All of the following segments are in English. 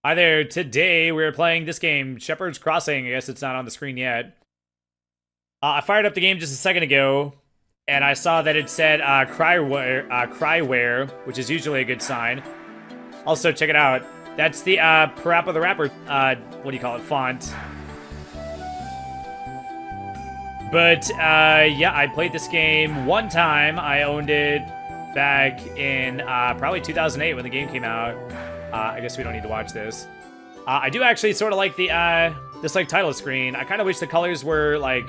Hi there, today we're playing this game, Shepherd's Crossing. I guess it's not on the screen yet. I fired up the game just a second ago, and I saw that it said Cryware, which is usually a good sign. Also, check it out. That's the Parappa the Rapper, what do you call it, font. But, yeah, I played this game one time. I owned it back in probably 2008 when the game came out. I guess we don't need to watch this. I do actually sort of like the this like title screen. I kind of wish the colors were like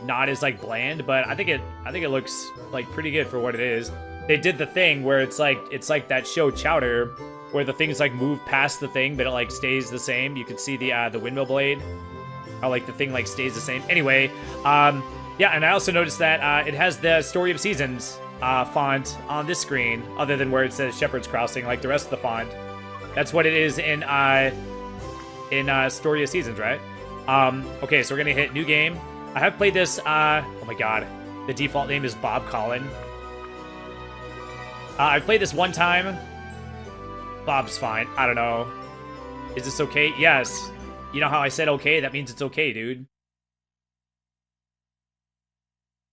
not as like bland, but I think it looks like pretty good for what it is. They did the thing where it's like that show Chowder, where the things like move past the thing, but it like stays the same. You can see the windmill blade, how like the thing like stays the same. Anyway, yeah, and I also noticed that it has the Story of Seasons font on this screen, other than where it says Shepherd's Crossing, like the rest of the font. That's what it is in Story of Seasons, right? Okay, so we're gonna hit new game. I have played this, oh my god. The default name is Bob Collin. I played this one time. Bob's fine. I don't know. Is this okay? Yes. You know how I said okay? That means it's okay, dude.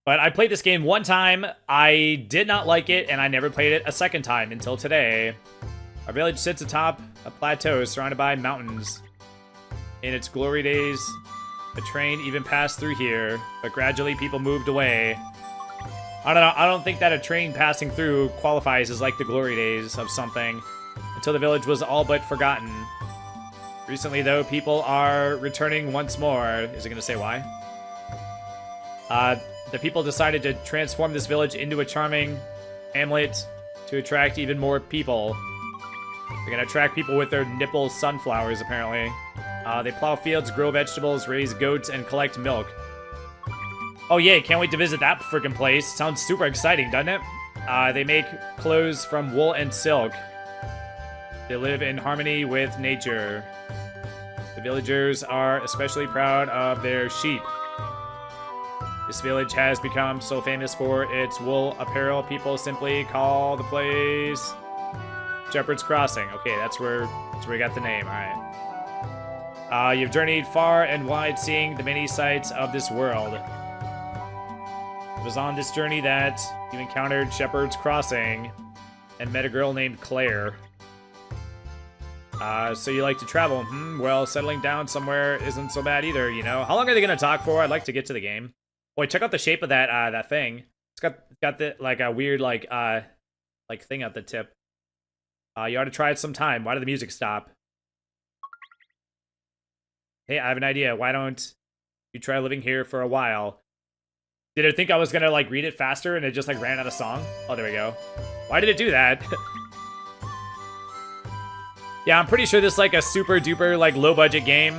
But I played this game one time. I did not like it, and I never played it a second time until today. Our village sits atop a plateau surrounded by mountains. In its glory days, a train even passed through here, but gradually people moved away. I don't know, I don't think that a train passing through qualifies as like the glory days of something, until the village was all but forgotten. Recently, though, people are returning once more. Is it going to say why? The people decided to transform this village into a charming hamlet to attract even more people. They're gonna attract people with their nipple sunflowers, apparently. They plow fields, grow vegetables, raise goats, and collect milk. Oh yeah, can't wait to visit that freaking place. Sounds super exciting, doesn't it? They make clothes from wool and silk. They live in harmony with nature. The villagers are especially proud of their sheep. This village has become so famous for its wool apparel, people simply call the place Shepherd's Crossing. Okay, that's where we got the name. All right. You've journeyed far and wide, seeing the many sights of this world. It was on this journey that you encountered Shepherd's Crossing and met a girl named Claire. So you like to travel? Well, settling down somewhere isn't so bad either, you know. How long are they gonna talk for? I'd like to get to the game. Boy, check out the shape of that that thing. It's got the like a weird like thing at the tip. You ought to try it sometime. Why did the music stop? Hey, I have an idea. Why don't you try living here for a while? Did it think I was gonna like read it faster and it just like ran out of song? Oh, there we go. Why did it do that? Yeah, I'm pretty sure this is like a super duper like low budget game.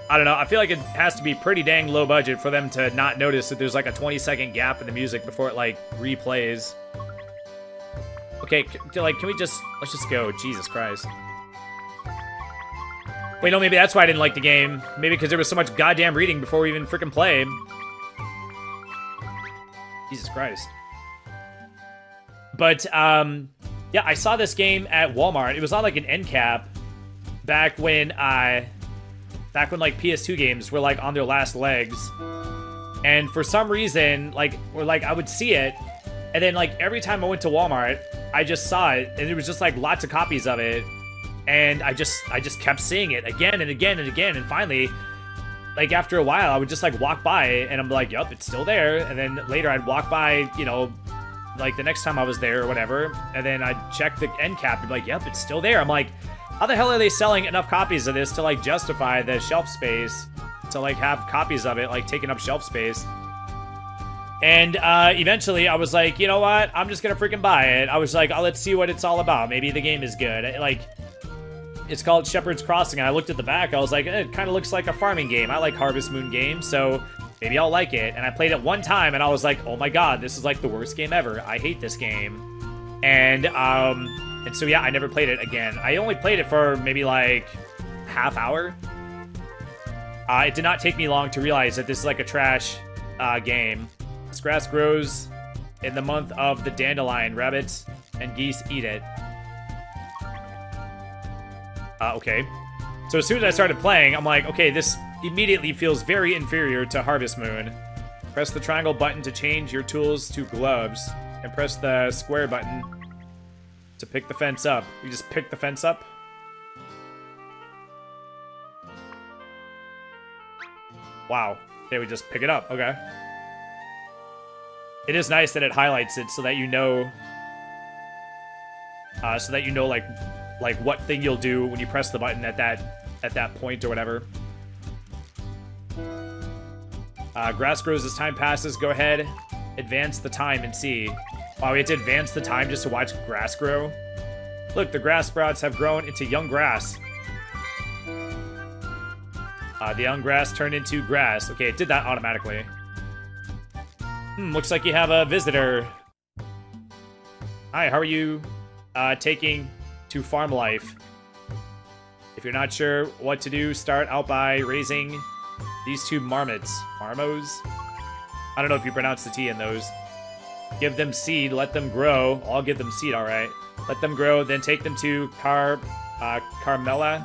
I don't know. I feel like it has to be pretty dang low budget for them to not notice that there's like a 20-second gap in the music before it like replays. Okay, like, can we just... Let's just go. Jesus Christ. Wait, no, maybe that's why I didn't like the game. Maybe because there was so much goddamn reading before we even freaking played. Jesus Christ. But, yeah, I saw this game at Walmart. It was on, like, an end cap back when, like, PS2 games were, like, on their last legs. And for some reason, like, I would see it, and then, like, every time I went to Walmart, I just saw it, and there was just, like, lots of copies of it, and I just kept seeing it again and again and again, and finally, like, after a while, I would just, like, walk by, and I'm like, yup, it's still there, and then later I'd walk by, you know, like, the next time I was there or whatever, and then I'd check the end cap, and be like, yup, it's still there. I'm like, how the hell are they selling enough copies of this to, like, justify the shelf space, to, like, have copies of it, like, taking up shelf space? And eventually I was like, you know what? I'm just gonna freaking buy it. I was like, oh, let's see what it's all about. Maybe the game is good. Like, it's called Shepherd's Crossing, and I looked at the back. I was like, it kind of looks like a farming game. I like Harvest Moon games, so maybe I'll like it. And I played it one time, and I was like, oh my god, this is like the worst game ever. I hate this game. And so yeah, I never played it again. I only played it for maybe like half hour. It did not take me long to realize that this is like a trash game. This grass grows in the month of the dandelion. Rabbits and geese eat it. Okay. So as soon as I started playing, I'm like, okay, this immediately feels very inferior to Harvest Moon. Press the triangle button to change your tools to gloves, and press the square button to pick the fence up. You just pick the fence up? Wow. Okay, we just pick it up. Okay. It is nice that it highlights it so that you know... like what thing you'll do when you press the button at that point or whatever. Grass grows as time passes. Go ahead, advance the time and see. Wow, we have to advance the time just to watch grass grow. Look, the grass sprouts have grown into young grass. The young grass turned into grass. Okay, it did that automatically. Looks like you have a visitor. Hi, how are you taking to farm life? If you're not sure what to do, start out by raising these 2 marmots. Marmos? I don't know if you pronounce the T in those. Give them seed, let them grow. I'll give them seed, alright. Let them grow, then take them to Carmela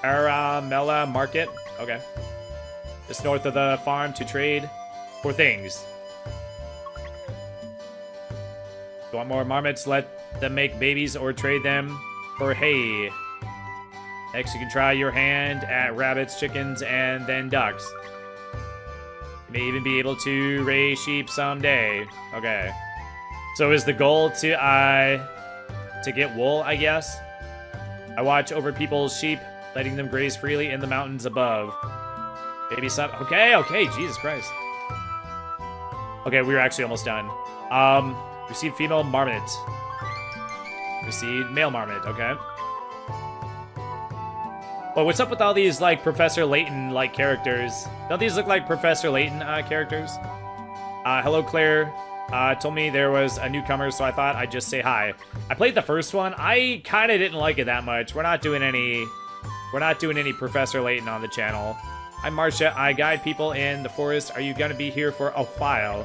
Market. Okay. Just north of the farm to trade for things. You want more marmots? Let them make babies or trade them for hay. Next, you can try your hand at rabbits, chickens, and then ducks. You may even be able to raise sheep someday. Okay. So is the goal to get wool, I guess? I watch over people's sheep, letting them graze freely in the mountains above. Maybe some... Okay, Jesus Christ. Okay, we were actually almost done. Receive female marmot. Receive male marmot, okay. Well, what's up with all these, like, Professor Layton-like characters? Don't these look like Professor Layton characters? Hello, Claire. Told me there was a newcomer, so I thought I'd just say hi. I played the first one. I kind of didn't like it that much. We're not doing any Professor Layton on the channel. I'm Marcia. I guide people in the forest. Are you gonna be here for a while?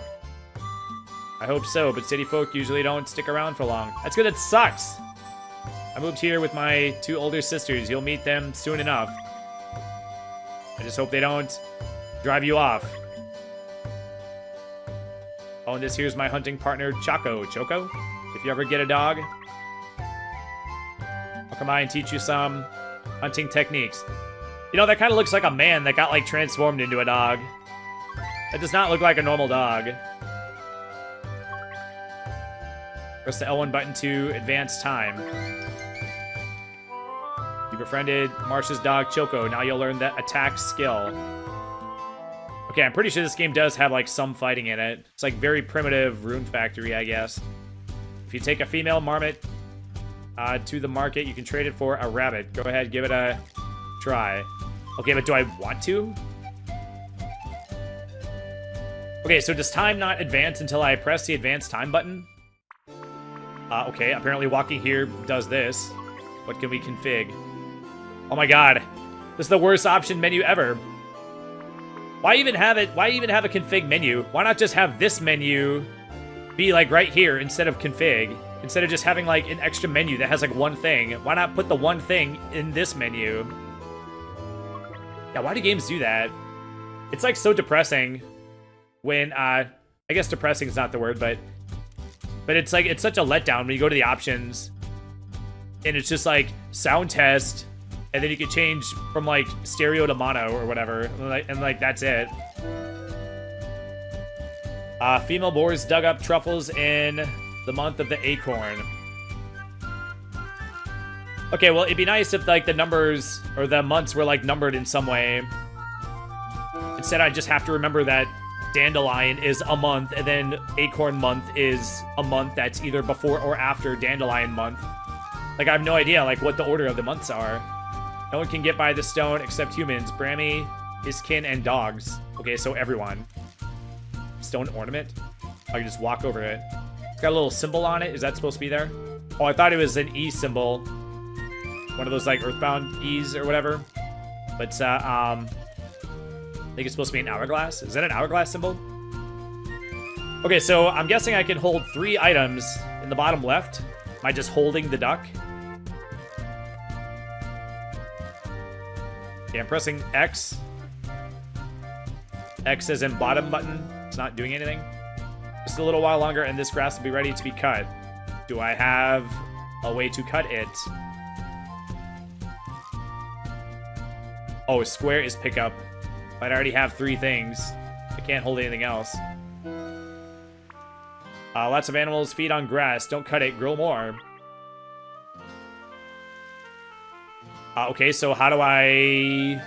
I hope so, but city folk usually don't stick around for long. That's good, it sucks. I moved here with my 2 older sisters. You'll meet them soon enough. I just hope they don't drive you off. Oh, and this here's my hunting partner, Choco. Choco? If you ever get a dog, I'll come by and teach you some hunting techniques. You know, that kind of looks like a man that got, like, transformed into a dog. That does not look like a normal dog. Press the L1 button to advance time. You befriended Marcia's dog, Choco. Now you'll learn that attack skill. Okay, I'm pretty sure this game does have, like, some fighting in it. It's, like, very primitive Rune Factory, I guess. If you take a female marmot to the market, you can trade it for a rabbit. Go ahead, give it a try. Okay, but do I want to? Okay, so does time not advance until I press the advance time button? Okay, apparently walking here does this. What can we config? Oh my god. This is the worst option menu ever. Why even have it? Why even have a config menu? Why not just have this menu be like right here instead of config? Instead of just having like an extra menu that has like one thing. Why not put the one thing in this menu? Yeah, why do games do that? It's like so depressing when, I guess depressing is not the word, but it's like, it's such a letdown when you go to the options and it's just like sound test, and then you can change from like stereo to mono or whatever, and like that's it. Female boars dug up truffles in the month of the acorn. Okay, well, it'd be nice if like the numbers or the months were like numbered in some way. Instead, I just have to remember that dandelion is a month, and then acorn month is a month that's either before or after dandelion month. Like, I have no idea, like, what the order of the months are. No one can get by the stone except humans. Brammy, his kin, and dogs. Okay, so everyone. Stone ornament? I can just walk over it. It's got a little symbol on it. Is that supposed to be there? Oh, I thought it was an E symbol. One of those, like, Earthbound E's or whatever. But, I think it's supposed to be an hourglass. Is that an hourglass symbol? Okay, so I'm guessing I can hold 3 items in the bottom left. Am I just holding the duck? Okay, I'm pressing X. X as in bottom button. It's not doing anything. Just a little while longer and this grass will be ready to be cut. Do I have a way to cut it? Oh, square is pickup. But I already have 3 things. I can't hold anything else. Lots of animals feed on grass. Don't cut it. Grow more. Okay, so how do I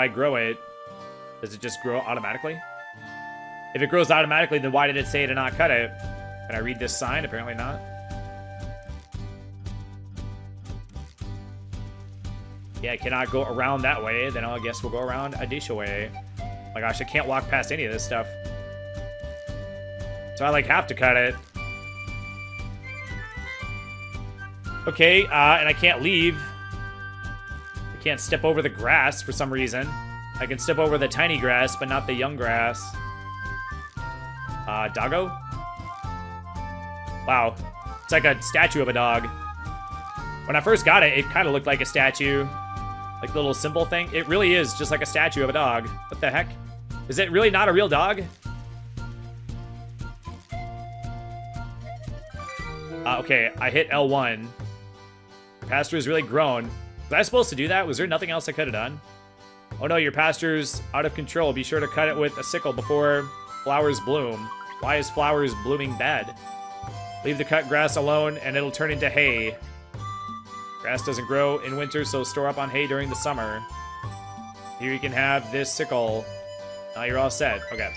grow it? Does it just grow automatically? If it grows automatically, then why did it say to not cut it? Can I read this sign? Apparently not. Yeah, I cannot go around that way. Then I guess we'll go around Adisha way. Oh my gosh, I can't walk past any of this stuff. So I, like, have to cut it. Okay, and I can't leave. I can't step over the grass for some reason. I can step over the tiny grass, but not the young grass. Doggo? Wow. It's like a statue of a dog. When I first got it, it kind of looked like a statue. Like the little symbol thing. It really is just like a statue of a dog. What the heck? Is it really not a real dog? Okay, I hit L1. The pasture is really grown. Was I supposed to do that? Was there nothing else I could have done? Oh no, your pasture's out of control. Be sure to cut it with a sickle before flowers bloom. Why is flowers blooming bad? Leave the cut grass alone and it'll turn into hay. Grass doesn't grow in winter, so store up on hay during the summer. Here you can have this sickle. Now you're all set. Okay.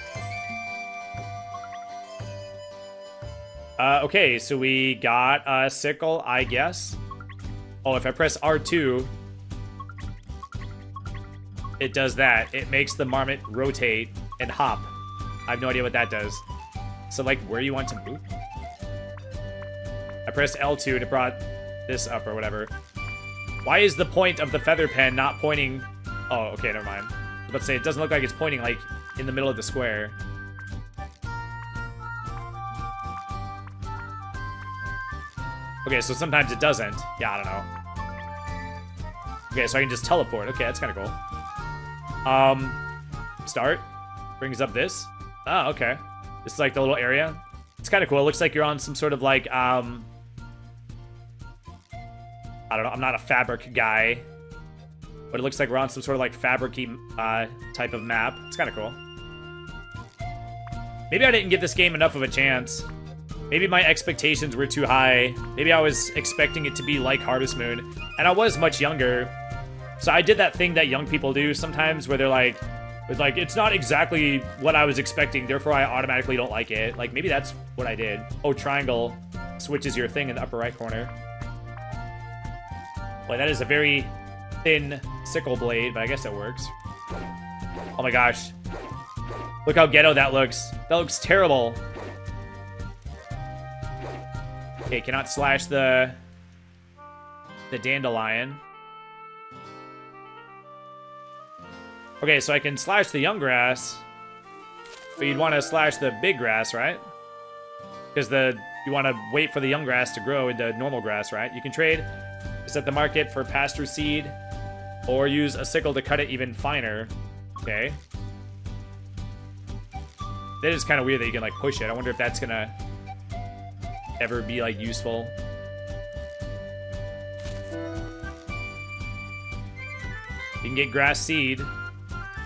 Okay, so we got a sickle, I guess. Oh, if I press R2, it does that. It makes the marmot rotate and hop. I have no idea what that does. So, like, where you want to move? I pressed L2 and it brought this up or whatever. Why is the point of the feather pen not pointing? Oh, okay, never mind. I was about to say, it doesn't look like it's pointing, like, in the middle of the square. Okay, so sometimes it doesn't. Yeah, I don't know. Okay, so I can just teleport. Okay, that's kind of cool. Start. Brings up this. Oh, okay. This is like the little area. It's kind of cool. It looks like you're on some sort of like, I don't know. I'm not a fabric guy. But it looks like we're on some sort of like fabric-y type of map. It's kind of cool. Maybe I didn't give this game enough of a chance. Maybe my expectations were too high. Maybe I was expecting it to be like Harvest Moon. And I was much younger. So I did that thing that young people do sometimes where they're like, it's not exactly what I was expecting, therefore I automatically don't like it. Like, maybe that's what I did. Oh, triangle switches your thing in the upper right corner. Boy, that is a very thin sickle blade, but I guess it works. Oh my gosh. Look how ghetto that looks. That looks terrible. Okay, cannot slash the dandelion. Okay, so I can slash the young grass, but you'd want to slash the big grass, right? Because you want to wait for the young grass to grow into normal grass, right? You can trade this at the market for pasture seed, or use a sickle to cut it even finer. Okay. That is kind of weird that you can like push it. I wonder if that's gonna ever be like useful. You can get grass seed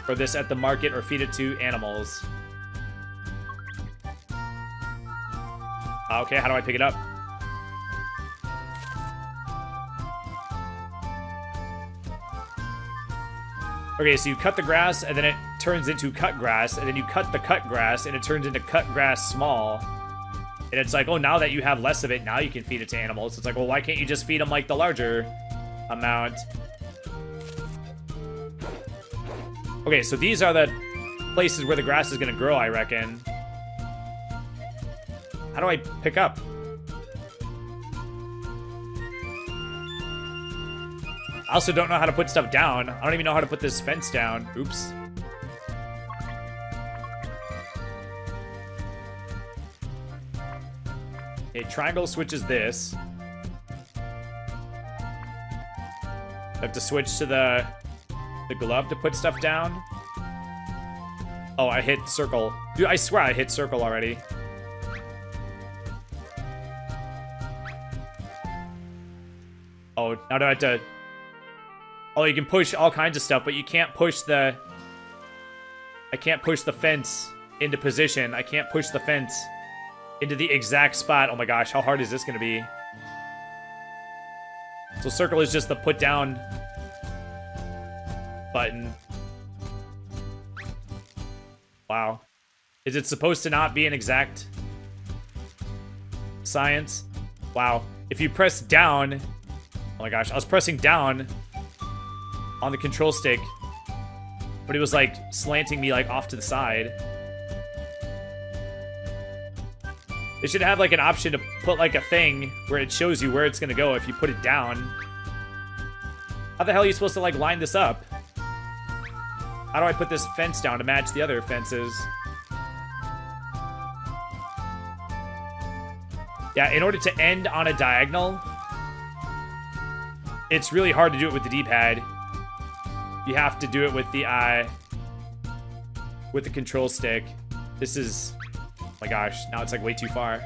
for this at the market or feed it to animals. Okay, how do I pick it up? Okay, so you cut the grass and then it turns into cut grass, and then you cut the cut grass and it turns into cut grass small. And it's like, oh, now that you have less of it, now you can feed it to animals. It's like, well, why can't you just feed them like the larger amount? Okay, so these are the places where the grass is going to grow, I reckon. How do I pick up? I also don't know how to put stuff down. I don't even know how to put this fence down. Oops. Okay, triangle switches this. I have to switch to the the glove to put stuff down. Oh, I hit circle. Dude, I swear I hit circle already. Oh, now do I have to... Oh, you can push all kinds of stuff, but you can't push the... I can't push the fence into position. I can't push the fence into the exact spot. Oh my gosh, how hard is this going to be? So circle is just the put down button. Wow. Is it supposed to not be an exact science? Wow. If you press down... Oh my gosh, I was pressing down on the control stick, but it was like slanting me like off to the side. They should have like an option to put like a thing where it shows you where it's gonna go if you put it down. How the hell are you supposed to like line this up? How do I put this fence down to match the other fences? Yeah, in order to end on a diagonal, it's really hard to do it with the D-pad. You have to do it with the control stick. This is, oh my gosh, now it's like way too far.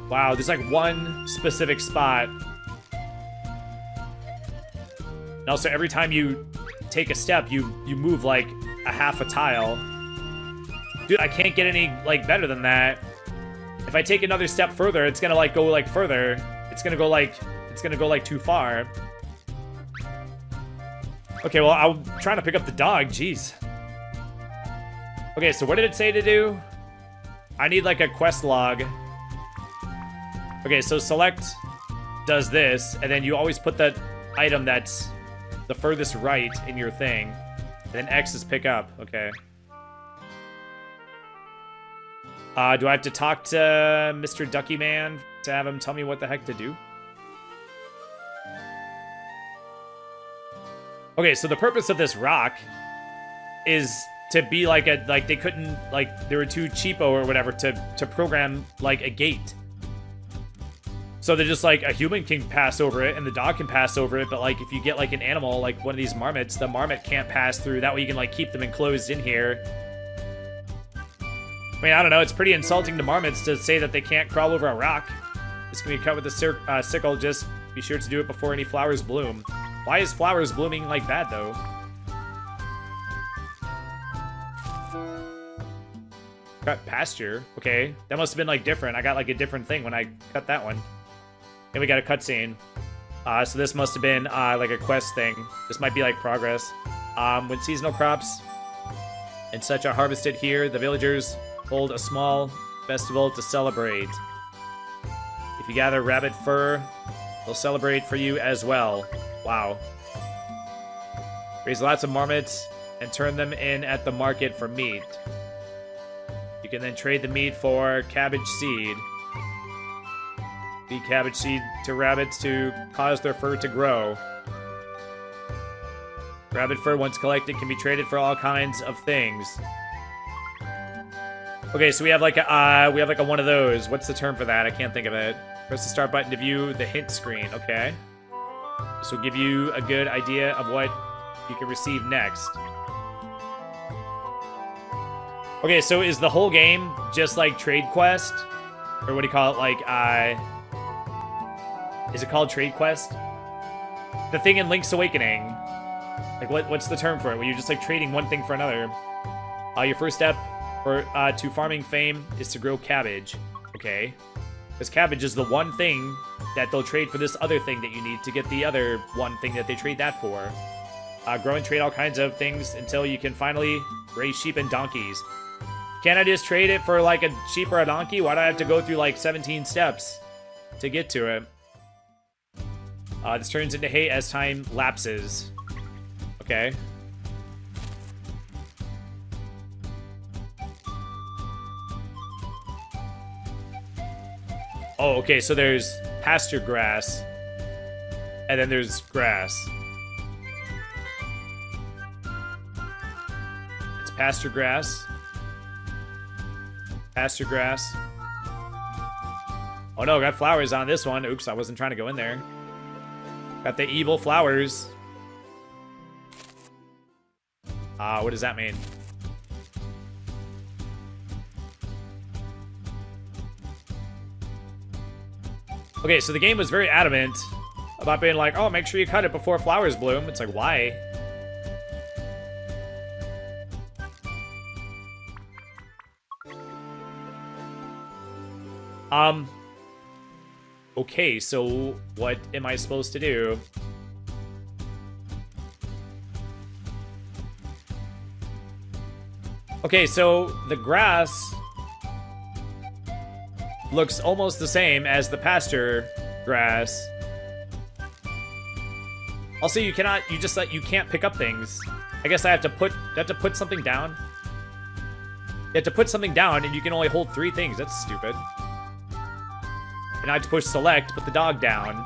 Wow, there's like one specific spot. And also every time you take a step, you move like a half a tile. Dude, I can't get any like better than that. If I take another step further, it's gonna like go like further. It's gonna go like too far. Okay, well, I'm trying to pick up the dog. Jeez. Okay, so what did it say to do? I need like a quest log. Okay, so select does this, and then you always put that item that's the furthest right in your thing. And then X is pick up. Okay. Do I have to talk to Mr. Ducky Man to have him tell me what the heck to do? Okay, so the purpose of this rock is to be like a, like they couldn't, like they were too cheapo or whatever to program like a gate. So they're just like a human can pass over it and the dog can pass over it, but like if you get like an animal, like one of these marmots, the marmot can't pass through. That way you can like keep them enclosed in here. I mean, I don't know, it's pretty insulting to marmots to say that they can't crawl over a rock. This can be cut with a sickle, just be sure to do it before any flowers bloom. Why is flowers blooming like that, though? Cut pasture, okay. That must have been like different. I got like a different thing when I cut that one. And we got a cutscene. So this must have been like a quest thing. This might be like progress. When seasonal crops and such are harvested here, the villagers hold a small festival to celebrate. If you gather rabbit fur, they'll celebrate for you as well. Wow. Raise lots of marmots and turn them in at the market for meat. You can then trade the meat for cabbage seed. Feed cabbage seed to rabbits to cause their fur to grow. Rabbit fur, once collected, can be traded for all kinds of things. Okay, so we have like a one of those. What's the term for that? I can't think of it. Press the start button to view the hint screen. Okay. This will give you a good idea of what you can receive next. Okay, so is the whole game just like Trade Quest? Or what do you call it? Like, is it called Trade Quest? The thing in Link's Awakening. Like, what's the term for it? Where you're just like trading one thing for another. Your first step to farming fame is to grow cabbage. Okay. Because cabbage is the one thing that they'll trade for this other thing that you need to get the other one thing that they trade that for. Grow and trade all kinds of things until you can finally raise sheep and donkeys. Can't I just trade it for like a sheep or a donkey? Why do I have to go through like 17 steps to get to it? This turns into hay as time lapses. Okay. Oh, okay, so there's pasture grass, and then there's grass. It's pasture grass. Pasture grass. Oh no, got flowers on this one. Oops, I wasn't trying to go in there. Got the evil flowers. What does that mean? Okay, so the game was very adamant about being like, oh, make sure you cut it before flowers bloom. It's like, why? Okay, so what am I supposed to do? Okay, so the grass looks almost the same as the pasture grass. Also, you can't pick up things. I guess I have to put something down. You have to put something down, and you can only hold 3 things. That's stupid. And I have to push select, put the dog down.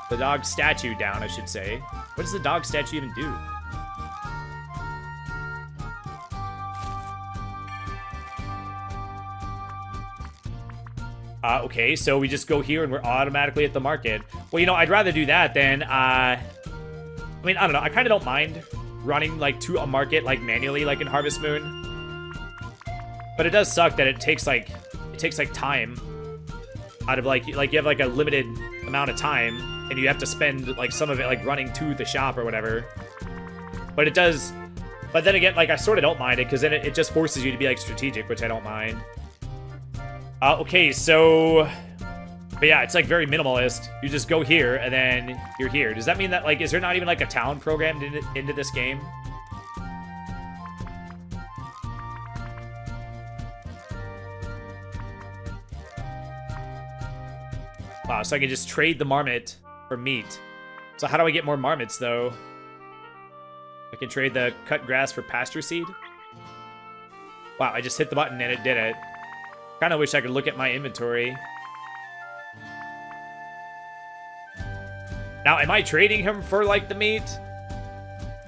The dog statue down, I should say. What does the dog statue even do? Okay, so we just go here and we're automatically at the market. Well, you know, I'd rather do that than, I mean, I don't know. I kind of don't mind running, like, to a market, like, manually, like in Harvest Moon. But it does suck that it takes, like, time out of, like, you have, like, a limited amount of time, and you have to spend, like, some of it, like, running to the shop or whatever. But it does, but then again, like, I sort of don't mind it, because then it just forces you to be, like, strategic, which I don't mind. Okay, so, but yeah, it's like very minimalist. You just go here and then you're here. Does that mean that, like, is there not even like a town programmed into this game? Wow, so I can just trade the marmot for meat. So how do I get more marmots though? I can trade the cut grass for pasture seed. Wow, I just hit the button and it did it. Kind of wish I could look at my inventory. Now, am I trading him for, like, the meat?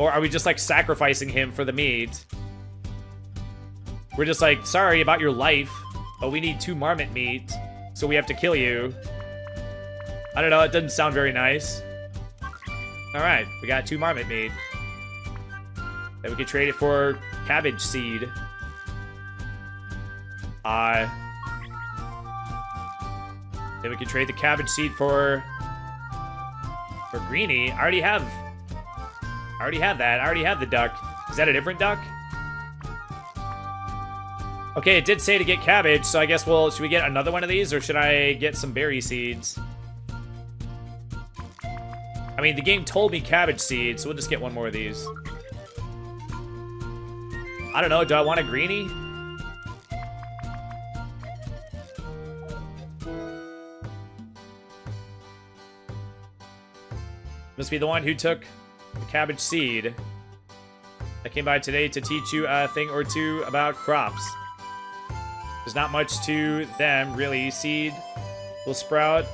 Or are we just, like, sacrificing him for the meat? We're just like, sorry about your life, but we need 2 marmot meat, so we have to kill you. I don't know, it doesn't sound very nice. Alright, we got 2 marmot meat. Then we can trade it for cabbage seed. Then we can trade the cabbage seed for greenie. I already have that. I already have the duck. Is that a different duck? Okay, it did say to get cabbage, so I guess should we get another one of these, or should I get some berry seeds? I mean, the game told me cabbage seeds, so we'll just get one more of these. I don't know, do I want a greenie? Must be the one who took the cabbage seed. I came by today to teach you a thing or two about crops. There's not much to them, really. Seed will sprout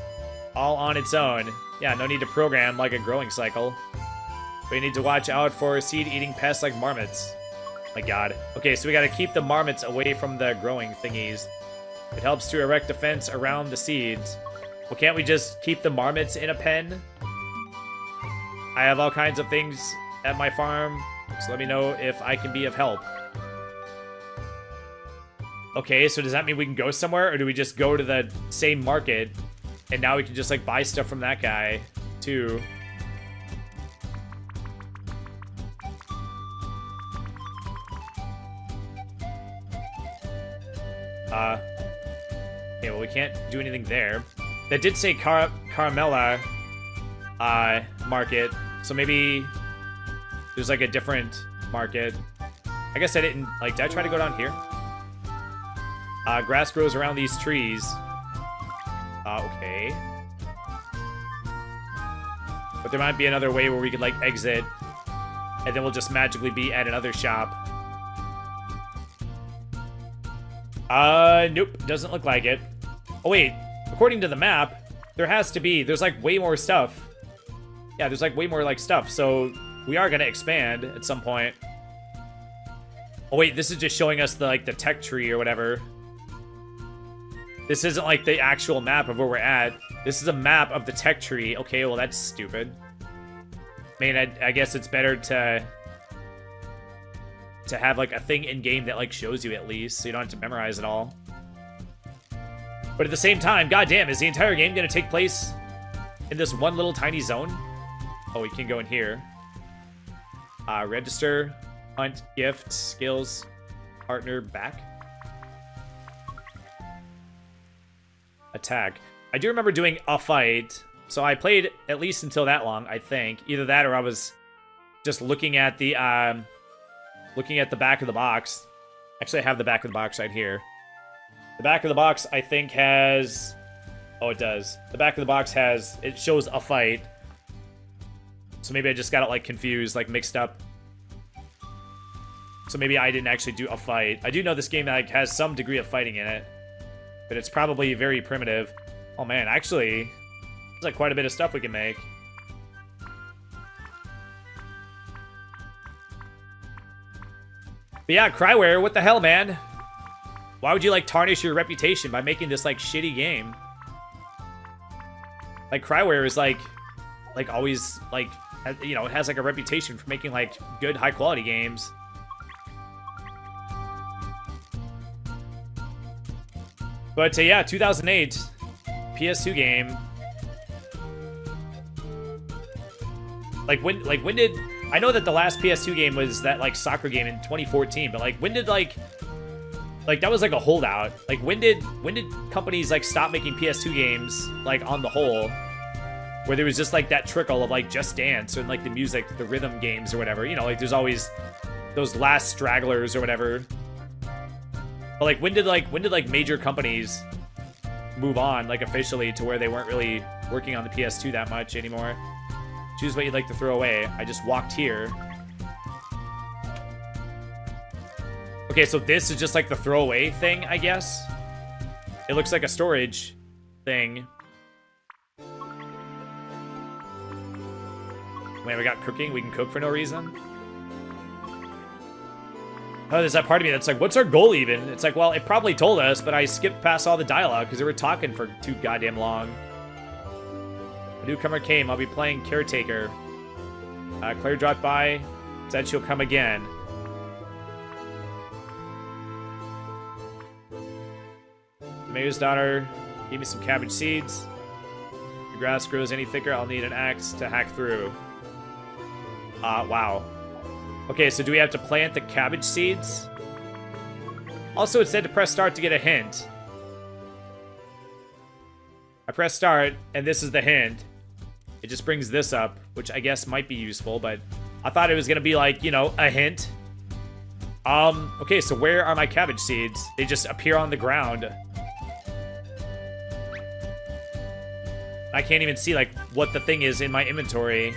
all on its own. Yeah, no need to program like a growing cycle. But you need to watch out for seed-eating pests like marmots. My god. Okay, so we gotta keep the marmots away from the growing thingies. It helps to erect a fence around the seeds. Well, can't we just keep the marmots in a pen? I have all kinds of things at my farm, so let me know if I can be of help. Okay, so does that mean we can go somewhere, or do we just go to the same market, and now we can just, like, buy stuff from that guy, too? Okay, well, we can't do anything there. That did say Caramella market, so maybe there's like a different market. I guess I didn't, like, did I try to go down here? Grass grows around these trees. Okay. But there might be another way where we could, like, exit, and then we'll just magically be at another shop. Nope, doesn't look like it. Oh wait, according to the map, there's like way more stuff. Yeah, there's like way more like stuff, so we are gonna expand at some point. Oh wait, this is just showing us the tech tree or whatever. This isn't like the actual map of where we're at. This is a map of the tech tree. Okay, well that's stupid. I mean, I guess it's better to have like a thing in game that like shows you at least, so you don't have to memorize it all. But at the same time, goddamn, is the entire game gonna take place in this one little tiny zone? Oh, we can go in here. Register, hunt, gift, skills, partner, back. Attack. I do remember doing a fight, so I played at least until that long, I think. Either that or I was just looking at the back of the box. Actually, I have the back of the box right here. The back of the box, I think, has... Oh, it does. The back of the box has... It shows a fight. So maybe I just got it, like, confused, like, mixed up. So maybe I didn't actually do a fight. I do know this game, like, has some degree of fighting in it. But it's probably very primitive. Oh, man, actually... There's, like, quite a bit of stuff we can make. But yeah, Cryware, what the hell, man? Why would you, like, tarnish your reputation by making this, like, shitty game? Like, Cryware is, like always, like, you know, it has, like, a reputation for making, like, good, high-quality games. But, yeah, 2008, PS2 game. Like, when did... I know that the last PS2 game was that, like, soccer game in 2014, but, like, when did, like, that was, like, a holdout. Like, when did companies, like, stop making PS2 games, like, on the whole, where there was just, like, that trickle of, like, Just Dance and, like, the music, the rhythm games or whatever. You know, like, there's always those last stragglers or whatever. But, like, when did major companies move on, like, officially to where they weren't really working on the PS2 that much anymore? Choose what you'd like to throw away. I just walked here. Okay, so this is just like the throwaway thing, I guess. It looks like a storage thing. Man, we got cooking. We can cook for no reason. Oh, there's that part of me that's like, what's our goal even? It's like, well, it probably told us, but I skipped past all the dialogue because they were talking for too goddamn long. A newcomer came. I'll be playing caretaker. Claire dropped by. Said she'll come again. The mayor's daughter gave me some cabbage seeds. If the grass grows any thicker, I'll need an axe to hack through. Wow. Okay, so do we have to plant the cabbage seeds? Also, it said to press start to get a hint. I press start, and this is the hint. It just brings this up, which I guess might be useful, but I thought it was going to be like, you know, a hint. Okay, so where are my cabbage seeds? They just appear on the ground. I can't even see, like, what the thing is in my inventory.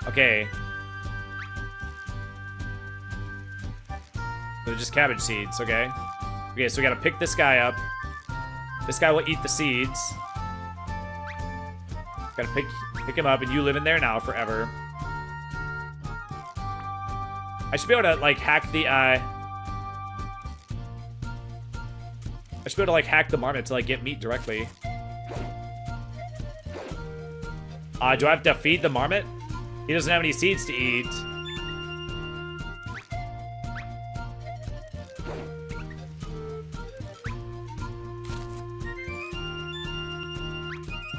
Okay. They're just cabbage seeds, okay? Okay, so we gotta pick this guy up. This guy will eat the seeds. Gotta pick him up, and you live in there now forever. I should be able to, like, hack the, I should be able to, like, hack the marmot to, like, get meat directly. Do I have to feed the marmot? He doesn't have any seeds to eat.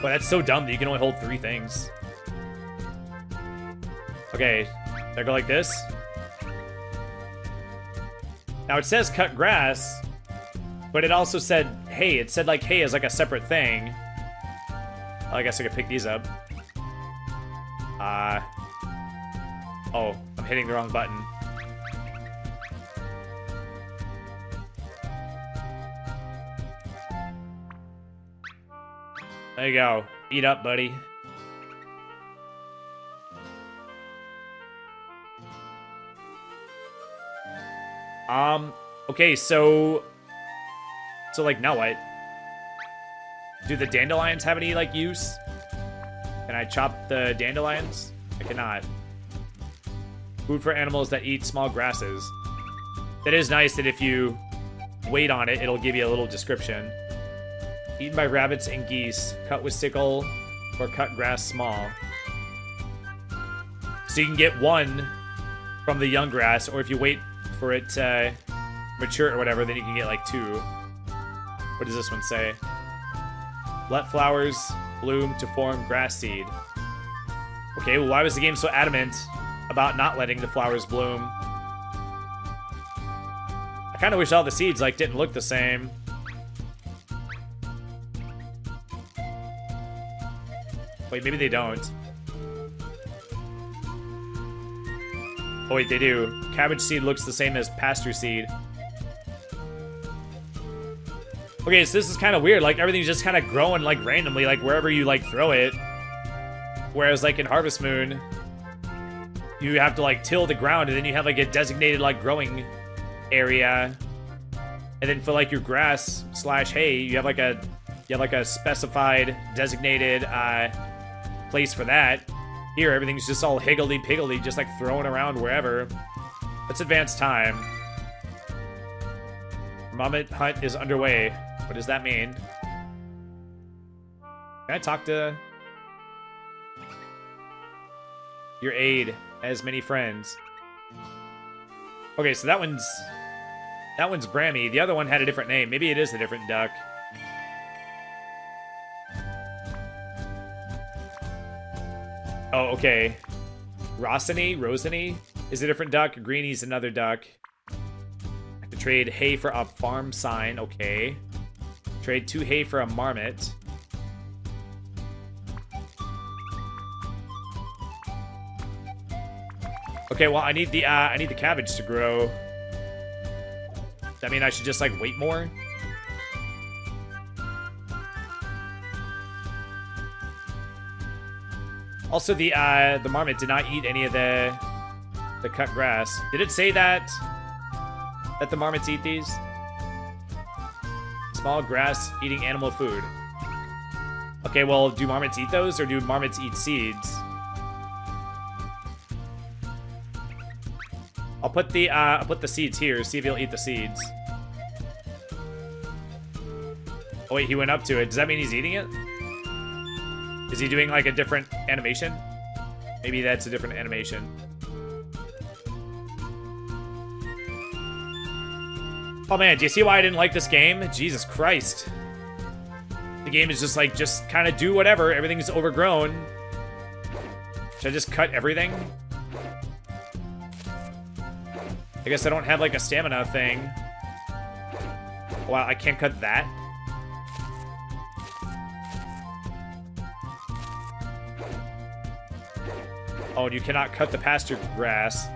But that's so dumb that you can only hold 3 things. Okay, do I go like this? Now it says cut grass, but it also said hay. It said like hay as like a separate thing. Well, I guess I could pick these up. Oh, I'm hitting the wrong button. There you go. Eat up, buddy. Okay, so like now what? Do the dandelions have any like use? Can I chop the dandelions? I cannot. Food for animals that eat small grasses. That is nice that if you wait on it, it'll give you a little description. Eaten by rabbits and geese. Cut with sickle or cut grass small. So you can get one from the young grass, or if you wait for it to mature or whatever, then you can get like 2. What does this one say? Let flowers bloom to form grass seed. Okay, well, why was the game so adamant about not letting the flowers bloom? I kind of wish all the seeds, like, didn't look the same. Wait, maybe they don't. Oh, wait, they do. Cabbage seed looks the same as pasture seed. Okay, so this is kind of weird. Like, everything's just kind of growing, like, randomly, like, wherever you, like, throw it. Whereas, like, in Harvest Moon, you have to, like, till the ground, and then you have, like, a designated, like, growing area. And then for, like, your grass / hay, you have, like, a specified, designated, place for that. Here, everything's just all higgledy-piggledy, just, like, thrown around wherever. Let's advance time. Marmot hunt is underway. What does that mean? Can I talk to your aide? Has many friends. Okay, so that one's Brammy. The other one had a different name. Maybe it is a different duck. Oh, okay. Rosany is a different duck. Greenie's another duck. I can trade hay for a farm sign. Okay. Trade 2 hay for a marmot. Okay, well, I need the cabbage to grow. Does that mean I should just, like, wait more? Also, the marmot did not eat any of the cut grass. Did it say that the marmots eat these? Small grass-eating animal food. Okay, well, do marmots eat those, or do marmots eat seeds? I'll put the seeds here, see if he'll eat the seeds. Oh wait, he went up to it. Does that mean he's eating it? Is he doing, like, a different animation? Maybe that's a different animation. Oh man, do you see why I didn't like this game? Jesus Christ. The game is just like, just kind of do whatever. Everything's overgrown. Should I just cut everything? I guess I don't have, like, a stamina thing. Wow, I can't cut that? Oh, and you cannot cut the pasture grass.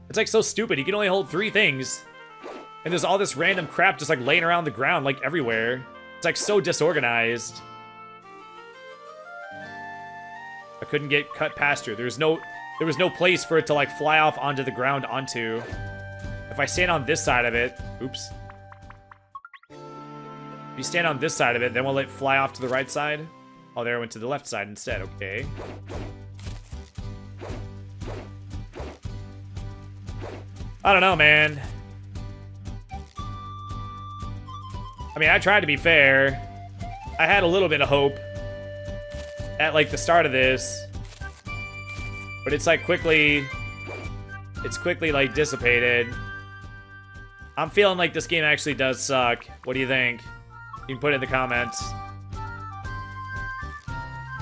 It's, like, so stupid. You can only hold 3 things. And there's all this random crap just, like, laying around the ground, like, everywhere. It's, like, so disorganized. I couldn't get cut pasture. There was no place for it to, like, fly off onto the ground onto. If I stand on this side of it... Oops. If you stand on this side of it, then will it fly off to the right side? Oh, there, it went to the left side instead. Okay. I don't know, man. I mean, I tried to be fair. I had a little bit of hope at, like, the start of this. But it's, like, quickly, like, dissipated. I'm feeling like this game actually does suck. What do you think? You can put it in the comments.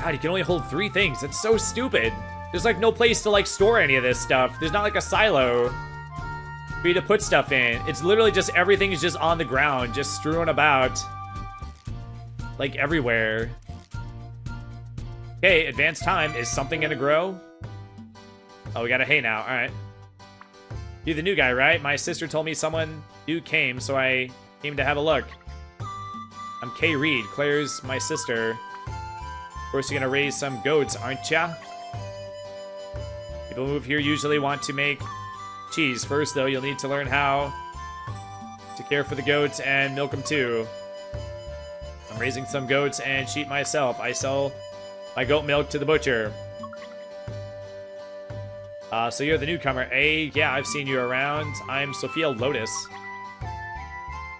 God, you can only hold 3 things. That's so stupid. There's, like, no place to, like, store any of this stuff. There's not, like, a silo for you to put stuff in. It's literally just everything is just on the ground, just strewn about, like, everywhere. Okay, advanced time. Is something gonna grow? Oh, we got a hay now. All right. You're the new guy, right? My sister told me someone new came, so I came to have a look. I'm Kay Reed. Claire's my sister. Of course, you're gonna raise some goats, aren't ya? People who move here usually want to make cheese. First, though, you'll need to learn how to care for the goats and milk them, too. I'm raising some goats and sheep myself. I sell my goat milk to the butcher. So you're the newcomer, eh? Yeah, I've seen you around. I'm Sophia Lotus.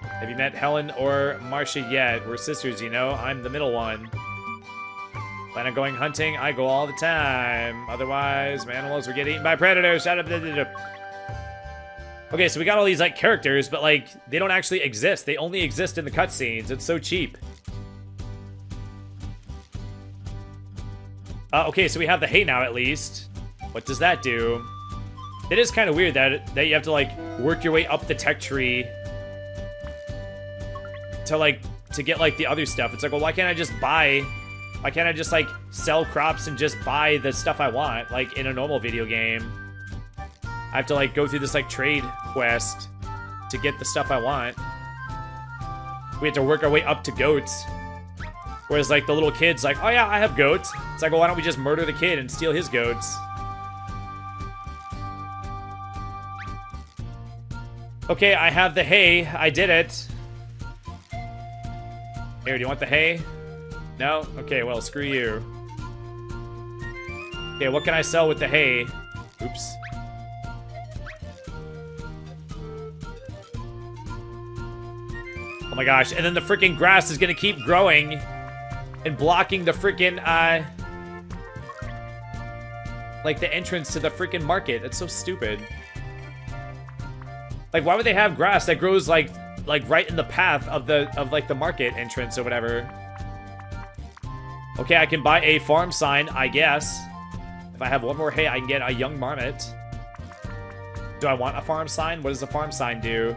Have you met Helen or Marcia yet? We're sisters, you know. I'm the middle one. Plan on going hunting, I go all the time. Otherwise, my animals will get eaten by predators. Shut up. Okay, so we got all these, like, characters, but, like, they don't actually exist. They only exist in the cutscenes. It's so cheap. Okay, so we have the hay now, at least. What does that do? It is kind of weird that you have to, like, work your way up the tech tree to get, like, the other stuff. It's like, well, why can't I just like, sell crops and just buy the stuff I want, like, in a normal video game? I have to, like, go through this, like, trade quest to get the stuff I want. We have to work our way up to goats. Whereas, like, the little kid's like, oh, yeah, I have goats. It's like, well, why don't we just murder the kid and steal his goats? Okay, I have the hay. I did it. Here, do you want the hay? No? Okay, well, screw you. Okay, what can I sell with the hay? Oops. Oh my gosh, and then the freaking grass is gonna keep growing and blocking the freaking, like, the entrance to the freaking market. That's so stupid. Like, why would they have grass that grows, like right in the path of the market entrance or whatever? Okay, I can buy a farm sign, I guess. If I have one more hay, I can get a young marmot. Do I want a farm sign? What does a farm sign do?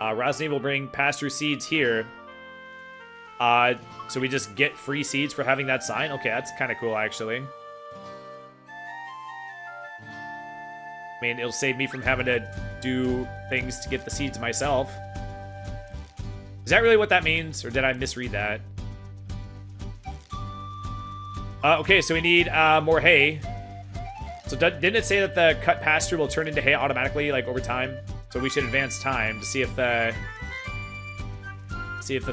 Rosny will bring pasture seeds here. So we just get free seeds for having that sign? Okay, that's kind of cool, actually. I mean, it'll save me from having to do things to get the seeds myself. Is that really what that means? Or did I misread that? Okay, so we need more hay. So didn't it say that the cut pasture will turn into hay automatically, like, over time? So we should advance time to see if the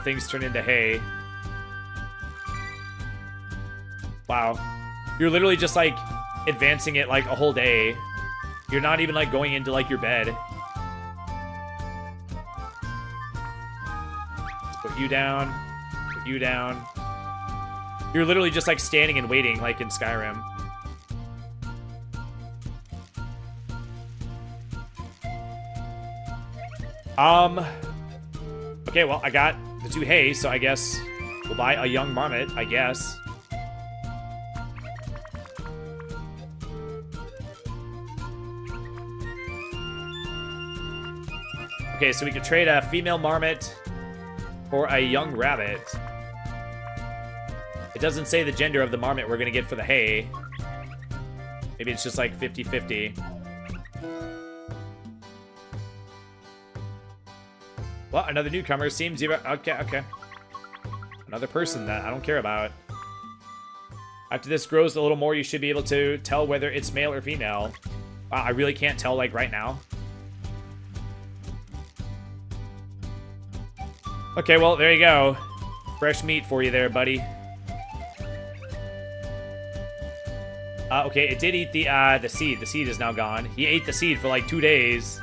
things turn into hay. Wow. You're literally just, like, advancing it, like, a whole day. You're not even, like, going into, like, your bed. Let's put you down. Put you down. You're literally just, like, standing and waiting, like in Skyrim. Okay, well, I got the 2 hay, so I guess we'll buy a young marmot, I guess. Okay, so we could trade a female marmot for a young rabbit. It doesn't say the gender of the marmot we're gonna get for the hay. Maybe it's just like 50-50. Well, another newcomer seems... Okay. Another person that I don't care about. After this grows a little more, you should be able to tell whether it's male or female. Wow, I really can't tell, like, right now. Okay, well, there you go. Fresh meat for you there, buddy. Okay, it did eat the seed. The seed is now gone. He ate the seed for like 2 days.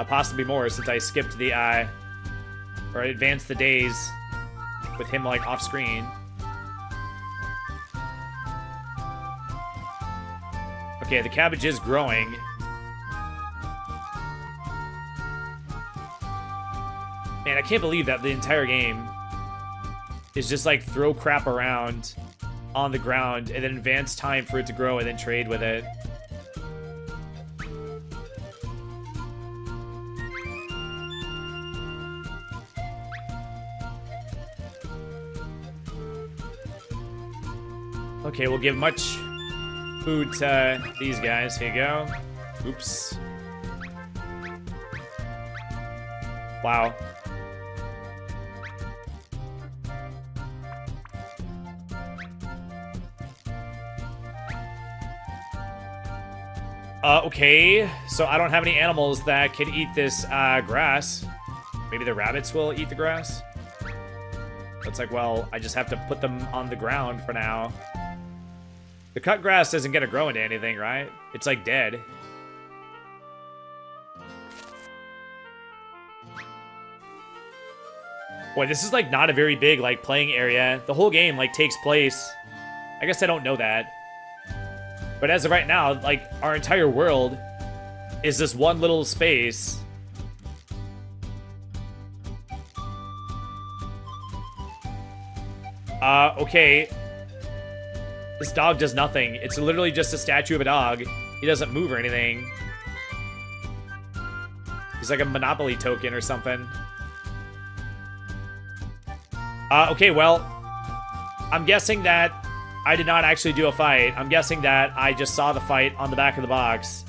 Possibly more, since I skipped the, or I advanced the days with him, like, off screen. Okay, the cabbage is growing. Man, I can't believe that the entire game is just, like, throw crap around on the ground and then advance time for it to grow and then trade with it. Okay, we'll give much food to these guys. Here you go. Oops. Wow. Okay, so I don't have any animals that can eat this grass. Maybe the rabbits will eat the grass? It's like, well, I just have to put them on the ground for now. The cut grass isn't gonna grow into anything, right? It's like dead. Boy, this is like not a very big like playing area. The whole game like takes place. I guess I don't know that. But as of right now, like our entire world is this one little space. Okay. This dog does nothing. It's literally just a statue of a dog. He doesn't move or anything. He's like a Monopoly token or something. Okay, well, I'm guessing that I did not actually do a fight. I'm guessing that I just saw the fight on the back of the box.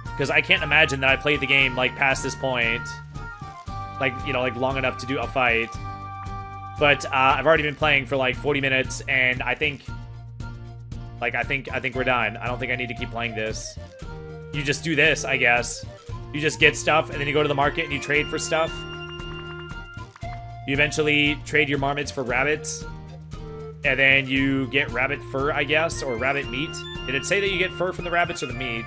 Because I can't imagine that I played the game, like, past this point. Like, you know, like, long enough to do a fight. But, I've already been playing for, like, 40 minutes, and I think... Like, I think we're done. I don't think I need to keep playing this. You just do this, I guess. You just get stuff, and then you go to the market and you trade for stuff. You eventually trade your marmots for rabbits. And then you get rabbit fur, I guess, or rabbit meat. Did it say that you get fur from the rabbits or the meat?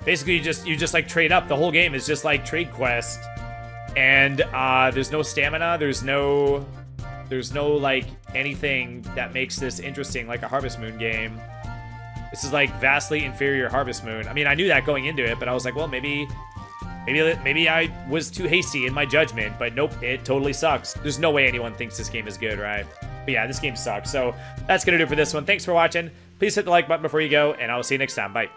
Basically, you just like trade up. The whole game is just like trade quest. And there's no stamina. There's no like anything that makes this interesting like a Harvest Moon game. This is like vastly inferior Harvest Moon. I mean, I knew that going into it, but I was like, well, maybe I was too hasty in my judgment, but nope, it totally sucks. There's no way anyone thinks this game is good, right? But yeah, this game sucks. So that's gonna do it for this one. Thanks for watching. Please hit the like button before you go, and I will see you next time. Bye.